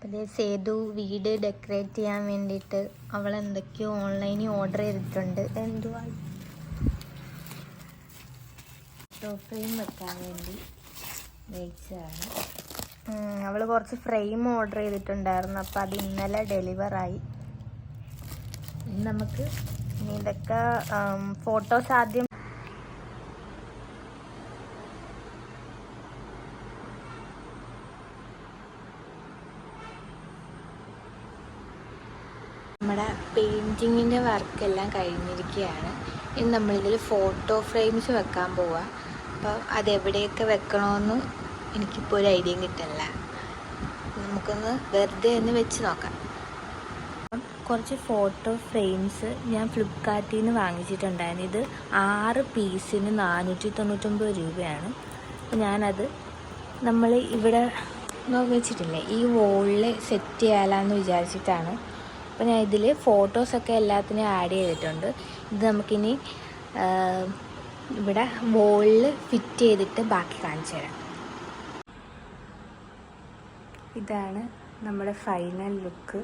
അപ്പോൾ സേതു വീട് ഡെക്കറേറ്റ് ചെയ്യാൻ വേണ്ടിയിട്ട് അവൾ എന്തൊക്കെയോ ഓൺലൈനിൽ ഓർഡർ ചെയ്തിട്ടുണ്ട്. എന്തുവാ ഫോട്ടോ ഫ്രെയിം വെക്കാൻ വേണ്ടി മേടിച്ചതാണ്. അവൾ കുറച്ച് ഫ്രെയിം ഓർഡർ ചെയ്തിട്ടുണ്ടായിരുന്നു. അപ്പോൾ അത് ഇന്നലെ ഡെലിവറായി. നമുക്ക് ഇതൊക്കെ ഫോട്ടോസ് ആദ്യം നമ്മുടെ പെയിൻറ്റിങ്ങിൻ്റെ വർക്കെല്ലാം കഴിഞ്ഞിരിക്കുകയാണ്. ഇനി നമ്മളിതിൽ ഫോട്ടോ ഫ്രെയിംസ് വെക്കാൻ പോവുക. അപ്പോൾ അതെവിടെയൊക്കെ വെക്കണമെന്ന് എനിക്കിപ്പോൾ ഒരു ഐഡിയയും കിട്ടില്ല. നമുക്കൊന്ന് വെറുതെ ഒന്ന് വെച്ച് നോക്കാം. കുറച്ച് ഫോട്ടോ ഫ്രെയിംസ് ഞാൻ ഫ്ലിപ്കാർട്ടിൽ നിന്ന് വാങ്ങിച്ചിട്ടുണ്ടായിരുന്നു. ഇത് 6 പീസിന് 499 രൂപയാണ്. അപ്പോൾ ഞാനത് നമ്മൾ ഇവിടെ വെച്ചിട്ടില്ലേ ഈ വോളിൽ സെറ്റ് ചെയ്യാമെന്ന് വിചാരിച്ചിട്ടാണ്. അപ്പോൾ ഞാൻ ഇതിൽ ഫോട്ടോസൊക്കെ എല്ലാത്തിനും ആഡ് ചെയ്തിട്ടുണ്ട്. ഇത് നമുക്കിനി ഇവിടെ വോളിൽ ഫിറ്റ് ചെയ്തിട്ട് ബാക്കി കാണിച്ചു തരാം. ഇതാണ് നമ്മുടെ ഫൈനൽ ലുക്ക്.